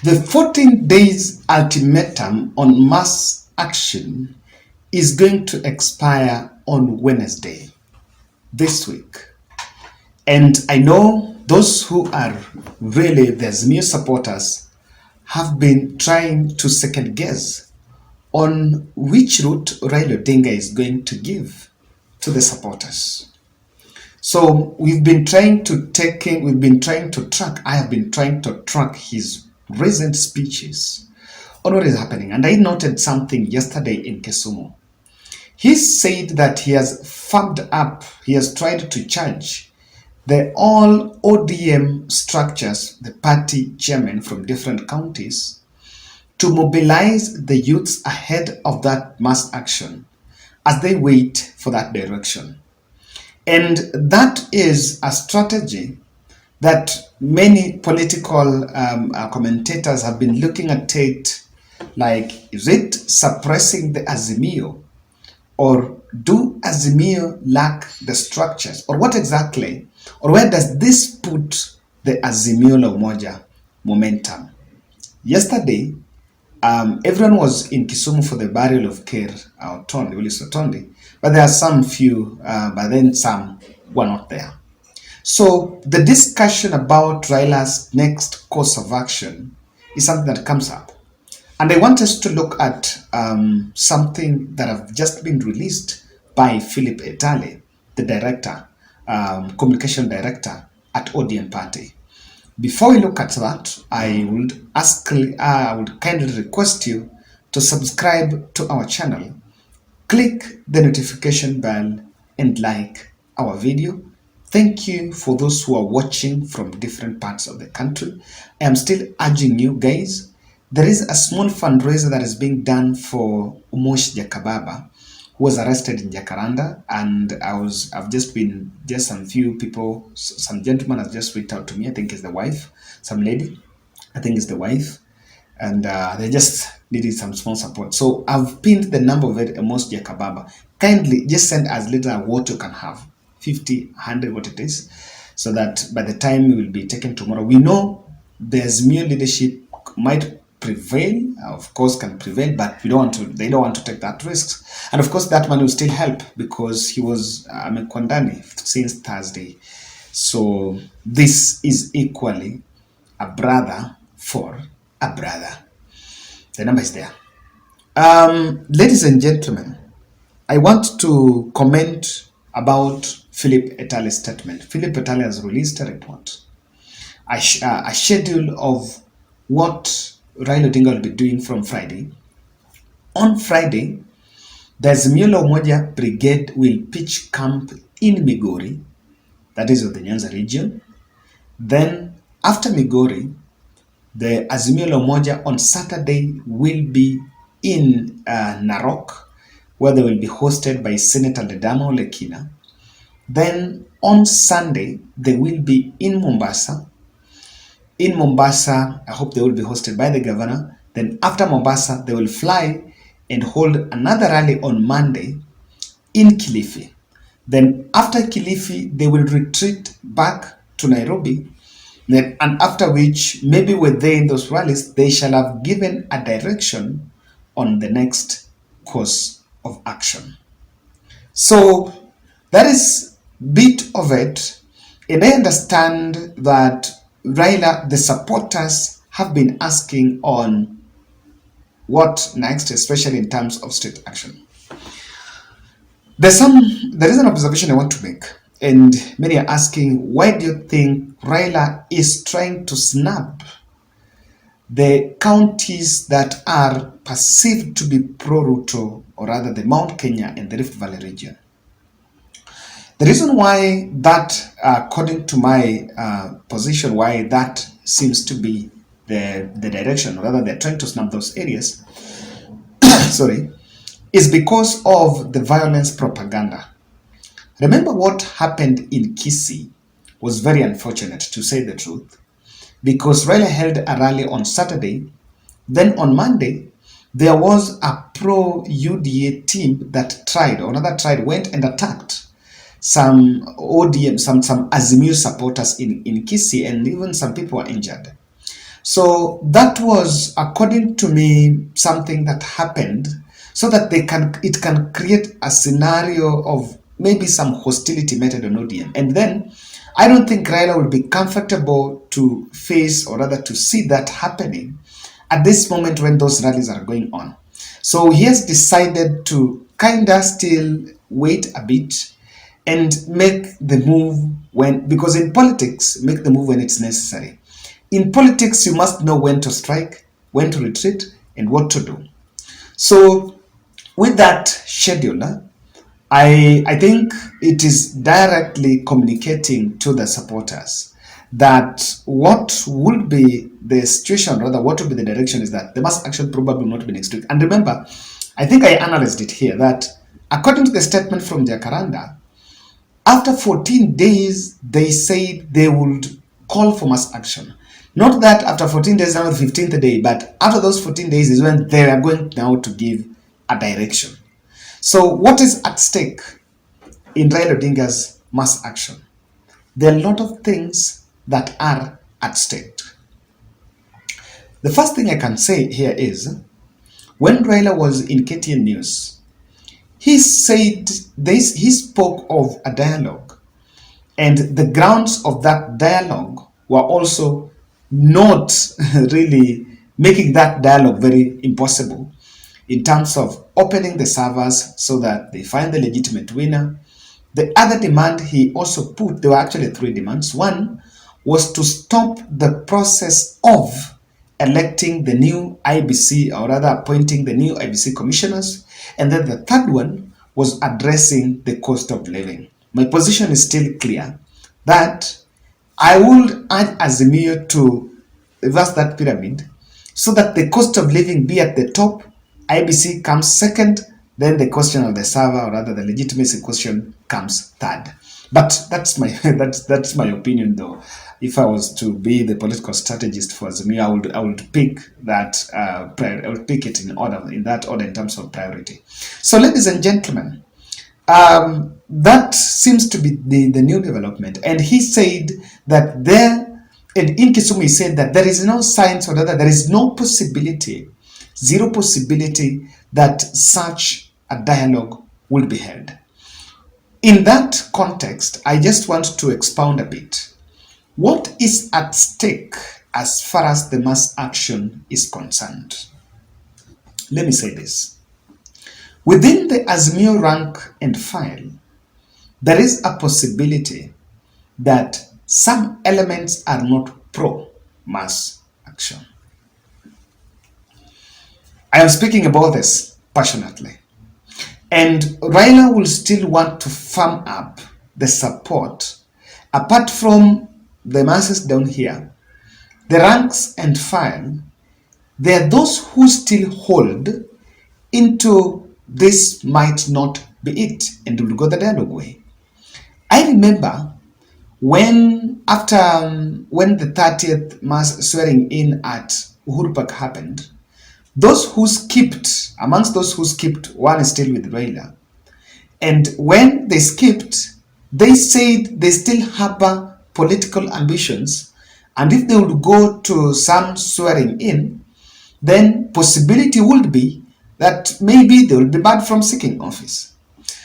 The 14 days ultimatum on mass action is going to expire on Wednesday this week. And I know those who are really the Azimio supporters have been trying to second guess on which route Raila Odinga is going to give to the supporters. So I have been trying to track his recent speeches on what is happening. And I noted something yesterday in Kisumu. He said that he has tried to charge the all ODM structures, the party chairmen from different counties, to mobilize the youths ahead of that mass action as they wait for that direction. And that is a strategy that many political commentators have been looking at it like, is it suppressing the Azimio? Or do Azimio lack the structures? Or what exactly? Or where does this put the Azimio la Umoja momentum? Yesterday, everyone was in Kisumu for the burial of Ker Otondi, Willis Otondi, but there are some few, but then some were not there. So the discussion about Raila's next course of action is something that comes up. And I want us to look at something that have just been released by Philip Etale, the director, communication director at ODM Party. Before we look at that, I would kindly request you to subscribe to our channel, click the notification bell, and like our video. Thank you for those who are watching from different parts of the country. I am still urging you guys. There is a small fundraiser that is being done for Umosh Jakababa, who was arrested in Jacaranda, and some few people, some gentleman has just reached out to me. I think it's the wife, some lady, I think it's the wife, and they just needed some small support. So I've pinned the number of it, Umosh Jakababa. Kindly just send as little as what you can have, 50, 100, what it is, so that by the time we will be taken tomorrow, we know there's mere leadership might prevail, of course can prevail, but they don't want to take that risk. And of course that money will still help because he was Amekwandani since Thursday. So this is equally a brother for a brother. The number is there. Ladies and gentlemen, I want to comment about Philip Etale's statement. Philip Etale has released a report, a schedule of what Raila Odinga will be doing from Friday. On Friday, the Azimio la Umoja Brigade will pitch camp in Migori, that is of the Nyanza region. Then, after Migori, the Azimio la Umoja on Saturday will be in Narok, where they will be hosted by Senator Ledamo Lekina. Then, on Sunday, they will be in Mombasa. In Mombasa, I hope they will be hosted by the governor. Then after Mombasa, they will fly and hold another rally on Monday in Kilifi. Then after Kilifi, they will retreat back to Nairobi. And after which, maybe within those rallies, they shall have given a direction on the next course of action. So that is a bit of it. And I understand that Raila, the supporters have been asking on what next, especially in terms of state action. There is an observation I want to make, and many are asking, why do you think Raila is trying to snap the counties that are perceived to be pro-Ruto, or rather the Mount Kenya and the Rift Valley region? The reason why that, according to my position, why that seems to be the direction, or rather they're trying to snap those areas, sorry, is because of the violence propaganda. Remember what happened in Kisii was very unfortunate, to say the truth, because Raila held a rally on Saturday. Then on Monday, there was a pro-UDA team that went and attacked some ODM, some Azimio supporters in Kisii, and even some people were injured. So that was, according to me, something that happened so that it can create a scenario of maybe some hostility meted on ODM. And then I don't think Raila will be comfortable to face, or rather to see that happening at this moment when those rallies are going on. So he has decided to kind of still wait a bit and make the move when, because in politics, make the move when it's necessary. In politics, you must know when to strike, when to retreat, and what to do. So, with that schedule, I think it is directly communicating to the supporters that what would be the situation, rather, what would be the direction is that the mass action probably will not be next week. And remember, I think I analyzed it here that according to the statement from Jacaranda, after 14 days, they said they would call for mass action. Not that after 14 days, now the 15th day, but after those 14 days is when they are going now to give a direction. So, what is at stake in Raila Odinga's mass action? There are a lot of things that are at stake. The first thing I can say here is when Raila was in KTN News, he said this, he spoke of a dialogue, and the grounds of that dialogue were also not really making that dialogue very impossible in terms of opening the servers so that they find the legitimate winner. The other demand he also put, there were actually three demands. One was to stop the process of electing the new IBC, or rather appointing the new IBC commissioners. And then the third one was addressing the cost of living. My position is still clear that I would urge Azimio to reverse that pyramid so that the cost of living be at the top, IBC comes second, then the question of the server, or rather the legitimacy question, comes third. But that's my that's my opinion, though. If I was to be the political strategist for Azimio, I would pick that I would pick it in order, in that order, in terms of priority. So, ladies and gentlemen, that seems to be the new development. And he said that there, and in Kisumu, he said that there is no science, or rather there is no possibility, zero possibility that such a dialogue will be held. In that context, I just want to expound a bit. What is at stake as far as the mass action is concerned? Let me say this. Within the Azimio rank and file, there is a possibility that some elements are not pro-mass action. I am speaking about this passionately. And Raila will still want to firm up the support, apart from the masses down here, the ranks and file. There are those who still hold into this might not be it, and will go the dialogue way. I remember when when the 30th mass swearing in at Uhuru Park happened, amongst those who skipped, one is still with Raila. And when they skipped, they said they still harbor political ambitions, and if they would go to some swearing in, then possibility would be that maybe they will be barred from seeking office.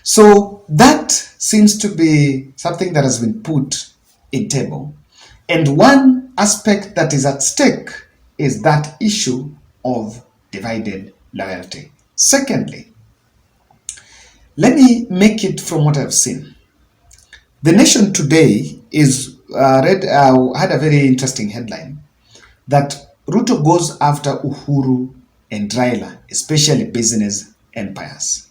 So that seems to be something that has been put in table. And one aspect that is at stake is that issue of divided loyalty. Secondly, let me make it from what I've seen. The Nation today had a very interesting headline that Ruto goes after Uhuru and Raila, especially business empires.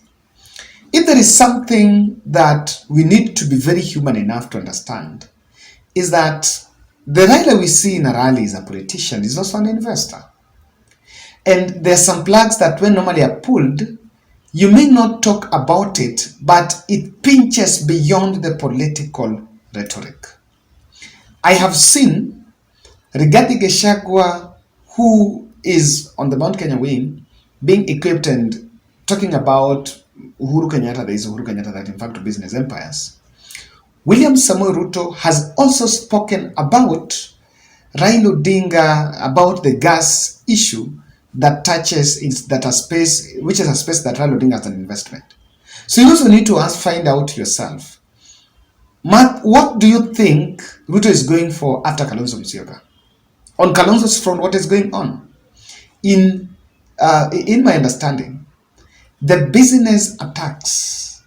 If there is something that we need to be very human enough to understand, is that the Raila we see in a rally is a politician, is also an investor. And there are some plugs that when normally are pulled, you may not talk about it, but it pinches beyond the political rhetoric. I have seen Rigathi Gachagua, who is on the Mount Kenya wing, being equipped and talking about Uhuru Kenyatta, there is Uhuru Kenyatta that in fact business empires. William Samoei Ruto has also spoken about Raila Odinga about the gas issue that touches is that a space, which is a space that Raila Odinga has an investment. So you also need to find out yourself, Mark, what do you think Ruto is going for after Kalonzo Musyoka? On Kalonzo's front, what is going on? In my understanding, the business attacks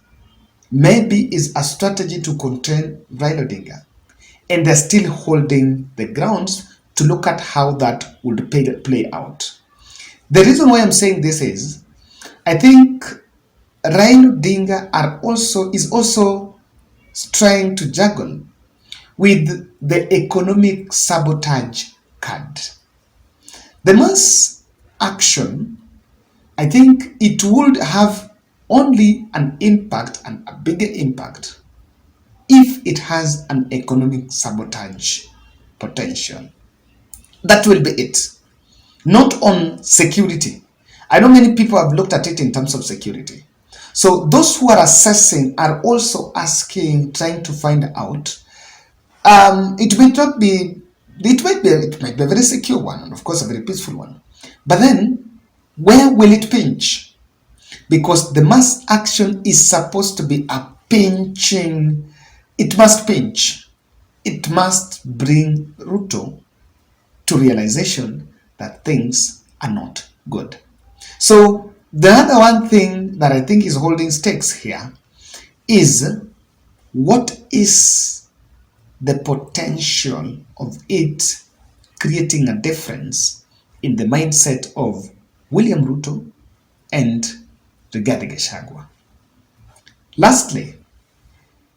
maybe is a strategy to contain Raila Odinga, and they're still holding the grounds to look at how that would play out. The reason why I'm saying this is, I think Raila Odinga is also trying to juggle with the economic sabotage card. The mass action, I think it would have only an impact and a bigger impact if it has an economic sabotage potential. That will be it. Not on security. I know many people have looked at it in terms of security. So those who are assessing are also asking, trying to find out. It may not be, it might be a very secure one, and of course a very peaceful one. But then, where will it pinch? Because the mass action is supposed to be a pinching. It must pinch. It must bring Ruto to realization that things are not good. So the other one thing that I think is holding stakes here is, what is the potential of it creating a difference in the mindset of William Ruto and Rigathi Gachagua. Lastly,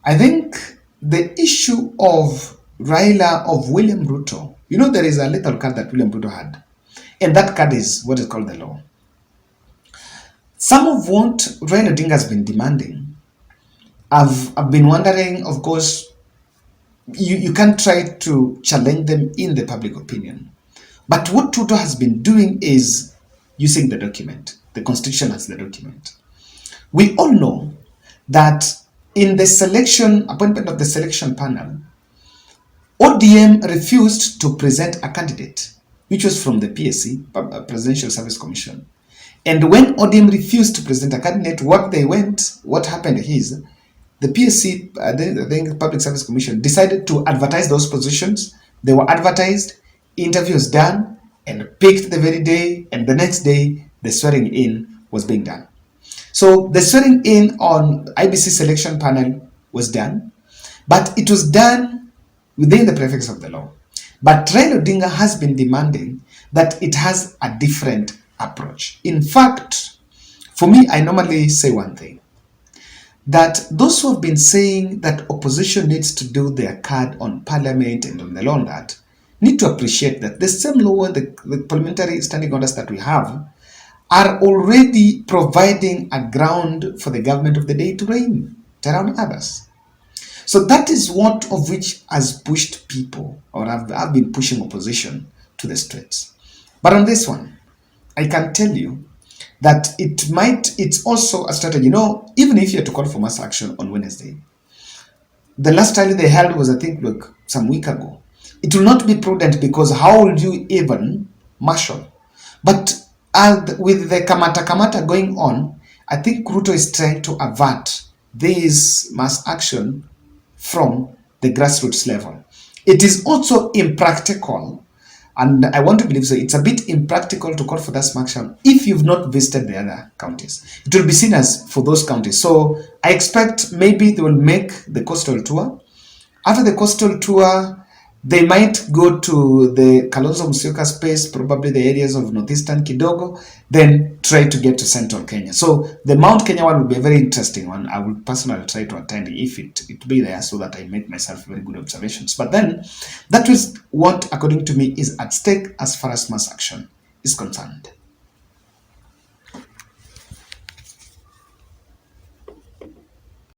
I think the issue of William Ruto, there is a little card that William Ruto had, and that card is what is called the law. Some of what Raila Odinga has been demanding, I've been wondering, of course, you can't try to challenge them in the public opinion. But what Ruto has been doing is using the document, the constitution as the document. We all know that in the appointment of the selection panel, ODM refused to present a candidate, which was from the PSC, Presidential Service Commission. And when ODM refused to present a candidate, what happened is, the PSC, the Public Service Commission, decided to advertise those positions. They were advertised, interviews done, and picked the very day, and the next day, the swearing in was being done. So the swearing in on IBC selection panel was done, but it was done within the prefix of the law. But Raila Odinga has been demanding that it has a different approach. In fact, for me, I normally say one thing, that those who have been saying that opposition needs to do their card on parliament and on the law on that need to appreciate that the same law, the parliamentary standing orders that we have, are already providing a ground for the government of the day to reign around others. So that is what of which has pushed people, or have been pushing opposition to the streets. But on this one, I can tell you that it's also a strategy. Even if you had to call for mass action on Wednesday, the last rally they held was, I think, some week ago. It will not be prudent, because how will you even marshal? But with the kamata going on, I think Ruto is trying to avert this mass action from the grassroots level. It is also impractical, and I want to believe so. It's a bit impractical to call for that action if you've not visited the other counties. It will be seen as for those counties. So I expect maybe they will make the coastal tour. After the coastal tour, they might go to the Kalonzo Musyoka space, probably the areas of northeastern Kidogo, then try to get to central Kenya. So the Mount Kenya one will be a very interesting one. I will personally try to attend if it be there, so that I make myself very good observations. But then that is what, according to me, is at stake as far as mass action is concerned.